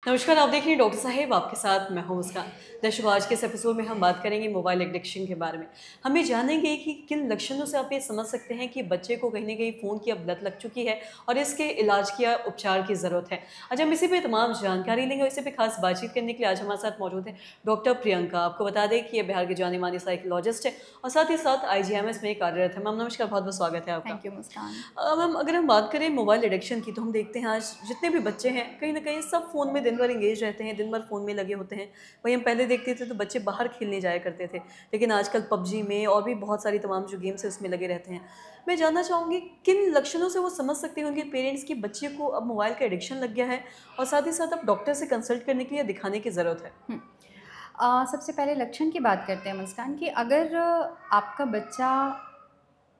नमस्कार, आप देख रहे हैं डॉक्टर साहेब, आपके साथ मैं हूं मुस्कान। दर्शकों, आज के इस एपिसोड में हम बात करेंगे मोबाइल एडिक्शन के बारे में। हम ये जानेंगे कि किन लक्षणों से आप ये समझ सकते हैं कि बच्चे को कहीं न कहीं फ़ोन की अब लत लग चुकी है और इसके इलाज की या उपचार की ज़रूरत है। आज हम इसी पे तमाम जानकारी लेंगे और इसी पे खास बातचीत करने के लिए आज हमारे साथ मौजूद हैं डॉक्टर प्रियंका। आपको बता दें कि ये बिहार की जानी-मानी साइकोलॉजिस्ट हैं और साथ ही साथ आईजीएमएस में कार्यरत हैं। मैम नमस्कार, बहुत-बहुत स्वागत है आपका। Thank you Muskan. मैम अगर हम बात करें मोबाइल एडिक्शन की तो हम देखते हैं आज जितने भी बच्चे हैं कहीं न कहीं सब फ़ोन में दिन भर एंगेज रहते हैं, दिन भर फ़ोन में लगे होते हैं। वहीं हम पहले देखते थे तो बच्चे बाहर खेलने जाया करते थे, लेकिन आजकल पबजी में और भी बहुत सारी तमाम जो गेम्स हैं उसमें लगे रहते हैं। मैं जानना चाहूँगी किन लक्षणों से वो समझ सकते हैं उनके पेरेंट्स कि बच्चे को अब मोबाइल का एडिक्शन लग गया है और साथ ही साथ अब डॉक्टर से कंसल्ट करने के लिए दिखाने की ज़रूरत है? हुँ। सबसे पहले लक्षण की बात करते हैं मुस्कान कि अगर आपका बच्चा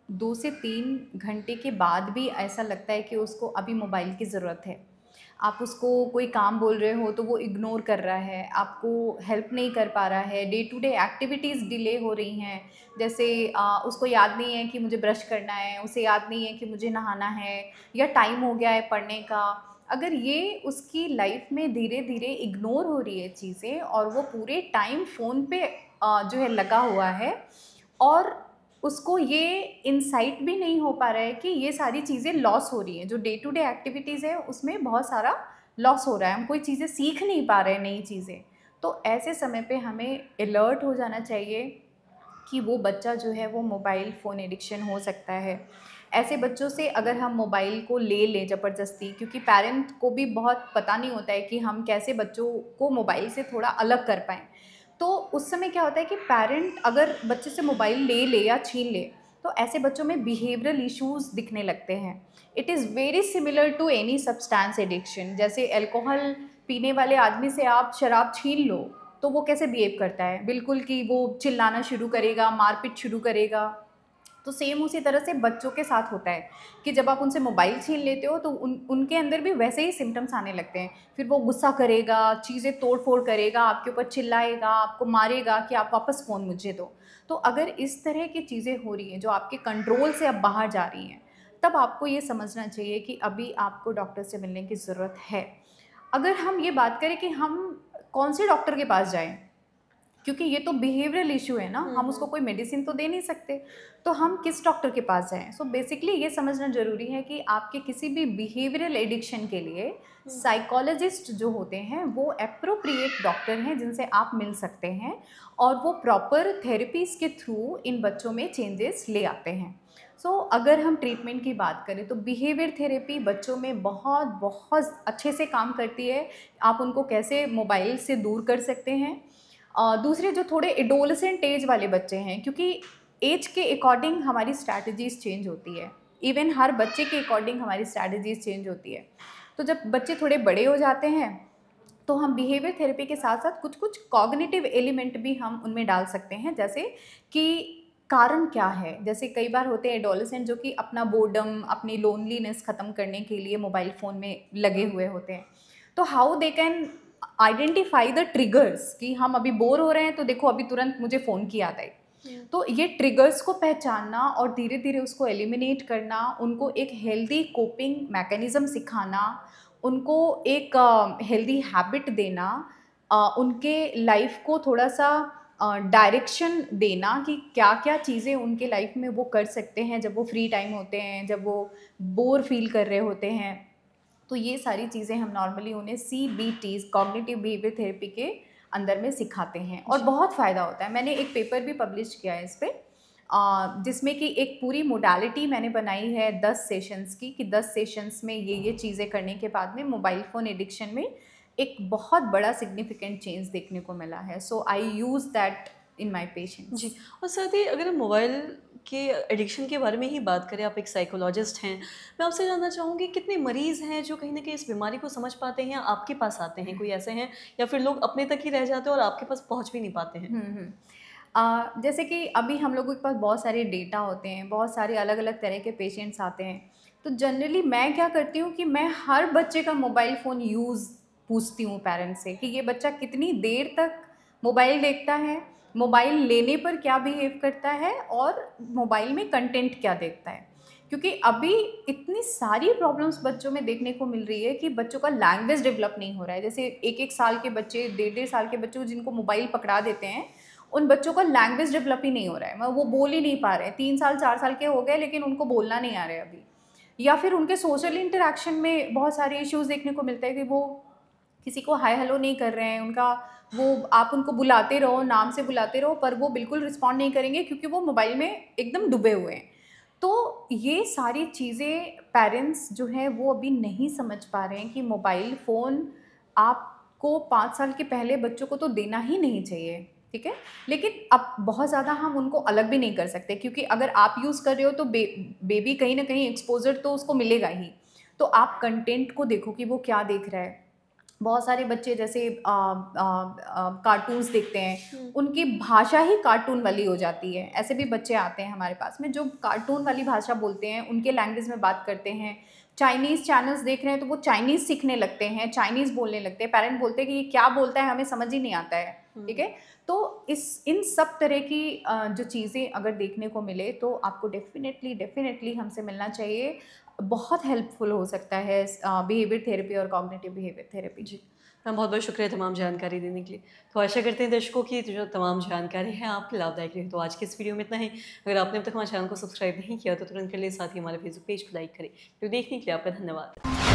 2 से 3 घंटे के बाद भी ऐसा लगता है कि उसको अभी मोबाइल की ज़रूरत है। आप उसको कोई काम बोल रहे हो तो वो इग्नोर कर रहा है, आपको हेल्प नहीं कर पा रहा है, day to day activities delay हो रही हैं। जैसे उसको याद नहीं है कि मुझे ब्रश करना है, उसे याद नहीं है कि मुझे नहाना है या टाइम हो गया है पढ़ने का। अगर ये उसकी लाइफ़ में धीरे-धीरे इग्नोर हो रही है चीज़ें और वो पूरे टाइम फ़ोन पे जो है लगा हुआ है और उसको ये इनसाइट भी नहीं हो पा रहा है कि ये सारी चीज़ें लॉस हो रही हैं। जो डे टू डे एक्टिविटीज़ है उसमें बहुत सारा लॉस हो रहा है। हम कोई चीज़ें सीख नहीं पा रहे हैं, नई चीज़ें। तो ऐसे समय पे हमें अलर्ट हो जाना चाहिए कि वो बच्चा जो है वो मोबाइल फ़ोन एडिक्शन हो सकता है। ऐसे बच्चों से अगर हम मोबाइल को ले लें ज़बरदस्ती, क्योंकि पेरेंट को भी बहुत पता नहीं होता है कि हम कैसे बच्चों को मोबाइल से थोड़ा अलग कर पाएँ। तो उस समय क्या होता है कि पेरेंट अगर बच्चे से मोबाइल ले ले या छीन ले, तो ऐसे बच्चों में बिहेवियरल इश्यूज़ दिखने लगते हैं। It is very similar to any substance addiction. जैसे अल्कोहल पीने वाले आदमी से आप शराब छीन लो, तो वो कैसे बिहेव करता है? बिल्कुल कि वो चिल्लाना शुरू करेगा, मारपीट शुरू करेगा। तो सेम उसी तरह से बच्चों के साथ होता है कि जब आप उनसे मोबाइल छीन लेते हो तो उनके अंदर भी वैसे ही सिम्पटम्स आने लगते हैं। फिर वो गुस्सा करेगा, चीज़ें तोड़-फोड़ करेगा, आपके ऊपर चिल्लाएगा, आपको मारेगा कि आप वापस फ़ोन मुझे दो। तो अगर इस तरह की चीज़ें हो रही हैं जो आपके कंट्रोल से अब बाहर जा रही हैं, तब आपको ये समझना चाहिए कि अभी आपको डॉक्टर से मिलने की ज़रूरत है। अगर हम ये बात करें कि हम कौन से डॉक्टर के पास जाएँ? क्योंकि ये तो बिहेवियरल इश्यू है ना, हुँ, हम उसको हुँ। कोई मेडिसिन तो दे नहीं सकते, तो हम किस डॉक्टर के पास जाएँ? सो बेसिकली ये समझना ज़रूरी है कि आपके किसी भी बिहेवियरल एडिक्शन के लिए हुँ। साइकोलॉजिस्ट जो होते हैं, वो एप्रोप्रिएट डॉक्टर हैं जिनसे आप मिल सकते हैं और वो प्रॉपर थेरेपीज़ के थ्रू इन बच्चों में चेंजेस ले आते हैं। अगर हम ट्रीटमेंट की बात करें तो बिहेवियर थेरेपी बच्चों में बहुत अच्छे से काम करती है। आप उनको कैसे मोबाइल से दूर कर सकते हैं। दूसरे जो थोड़े एडोलेसेंट एज वाले बच्चे हैं, क्योंकि एज के अकॉर्डिंग हमारी स्ट्रैटेजीज़ चेंज होती है। इवन हर बच्चे के अकॉर्डिंग हमारी स्ट्रैटेजीज़ चेंज होती है। तो जब बच्चे थोड़े बड़े हो जाते हैं, तो हम बिहेवियर थेरेपी के साथ-साथ कुछ-कुछ कॉग्निटिव एलिमेंट भी हम उनमें डाल सकते हैं। जैसे कि कारण क्या है? जैसे कई बार होते हैं एडोलेसेंट जो कि अपना बोर्डम, अपनी लोनलीनेस ख़त्म करने के लिए मोबाइल फ़ोन में लगे हुए होते हैं। तो how they can identify the triggers कि हम अभी बोर हो रहे हैं तो देखो अभी तुरंत मुझे फ़ोन की याद आई। हुँ। तो ये ट्रिगर्स को पहचानना और धीरे-धीरे उसको एलिमिनेट करना, उनको एक हेल्दी कोपिंग मैकेनिज़्म सिखाना, उनको एक हेल्दी हैबिट देना, उनके लाइफ़ को थोड़ा-सा डायरेक्शन देना कि क्या-क्या चीज़ें उनके लाइफ़ में वो कर सकते हैं जब वो फ्री टाइम होते हैं, जब वो बोर फ़ील कर रहे होते हैं। तो ये सारी चीज़ें हम नॉर्मली उन्हें सीबीटीज़ कॉग्निटिव बिहेवियर थेरेपी के अंदर में सिखाते हैं और जी। बहुत फ़ायदा होता है। मैंने एक पेपर भी पब्लिश किया है इस पे, जिसमें कि एक पूरी मोडालिटी मैंने बनाई है 10 सेशंस की कि 10 सेशंस में ये चीज़ें करने के बाद में मोबाइल फ़ोन एडिक्शन में एक बहुत बड़ा सिग्निफिकेंट चेंज देखने को मिला है। So I use that in my जी, पेशेंट्स। और साथ ही अगर हम मोबाइल के एडिक्शन के बारे में ही बात करें, आप एक साइकोलॉजिस्ट हैं, मैं आपसे जानना चाहूँगी कितने मरीज़ हैं जो कहीं न कहीं इस बीमारी को समझ पाते हैं या आपके पास आते हैं? कोई ऐसे हैं या फिर लोग अपने तक ही रह जाते हैं और आपके पास पहुँच भी नहीं पाते हैं? हुँ, हुँ। जैसे कि अभी हम लोगों के पास बहुत सारे डेटा होते हैं, बहुत सारे अलग-अलग तरह के पेशेंट्स आते हैं। तो जनरली मैं क्या करती हूँ कि मैं हर बच्चे का मोबाइल फ़ोन यूज़ पूछती हूँ पेरेंट्स से कि ये बच्चा कितनी देर तक मोबाइल देखता है, मोबाइल लेने पर क्या बिहेव करता है और मोबाइल में कंटेंट क्या देखता है। क्योंकि अभी इतनी सारी प्रॉब्लम्स बच्चों में देखने को मिल रही है कि बच्चों का लैंग्वेज डेवलप नहीं हो रहा है। जैसे 1-1 साल के बच्चे, 1.5-1.5 साल के बच्चे जिनको मोबाइल पकड़ा देते हैं, उन बच्चों का लैंग्वेज डेवलप ही नहीं हो रहा है, वो बोल ही नहीं पा रहे हैं। 3 साल 4 साल के हो गए लेकिन उनको बोलना नहीं आ रहा है अभी। या फिर उनके सोशल इंटरेक्शन में बहुत सारे इश्यूज़ देखने को मिलते हैं कि वो किसी को हाय हेलो नहीं कर रहे हैं। उनका वो, आप उनको बुलाते रहो, नाम से बुलाते रहो, पर वो बिल्कुल रिस्पॉन्ड नहीं करेंगे क्योंकि वो मोबाइल में एकदम डूबे हुए हैं। तो ये सारी चीज़ें पेरेंट्स जो हैं वो अभी नहीं समझ पा रहे हैं कि मोबाइल फ़ोन आपको 5 साल के पहले बच्चों को तो देना ही नहीं चाहिए, ठीक है? लेकिन अब बहुत ज़्यादा हम उनको अलग भी नहीं कर सकते, क्योंकि अगर आप यूज़ कर रहे हो तो बेबी कहीं न कहीं एक्सपोज़र तो उसको मिलेगा ही। तो आप कंटेंट को देखो कि वो क्या देख रहा है। बहुत सारे बच्चे जैसे कार्टून्स देखते हैं, उनकी भाषा ही कार्टून वाली हो जाती है। ऐसे भी बच्चे आते हैं हमारे पास में जो कार्टून वाली भाषा बोलते हैं, उनके लैंग्वेज में बात करते हैं। चाइनीज़ चैनल्स देख रहे हैं तो वो चाइनीज़ सीखने लगते हैं, चाइनीज़ बोलने लगते हैं। पेरेंट बोलते हैं कि ये क्या बोलता है, हमें समझ ही नहीं आता है, ठीक है? तो इन सब तरह की जो चीज़ें अगर देखने को मिले तो आपको डेफ़िनेटली हमसे मिलना चाहिए। बहुत हेल्पफुल हो सकता है बिहेवियर थेरेपी और कॉग्निटिव बिहेवियर थेरेपी। जी, मैम बहुत बहुत शुक्रिया तमाम जानकारी देने के लिए। तो आशा करते हैं दर्शकों की जो तमाम जानकारी है आपके लाभदायक रही। तो आज की इस वीडियो में इतना ही। अगर आपने अब तक हमारे चैनल को सब्सक्राइब नहीं किया तो तुरंत कर लिए, साथ ही हमारे फेसबुक पेज को लाइक करें। तो देखने के लिए आपका धन्यवाद।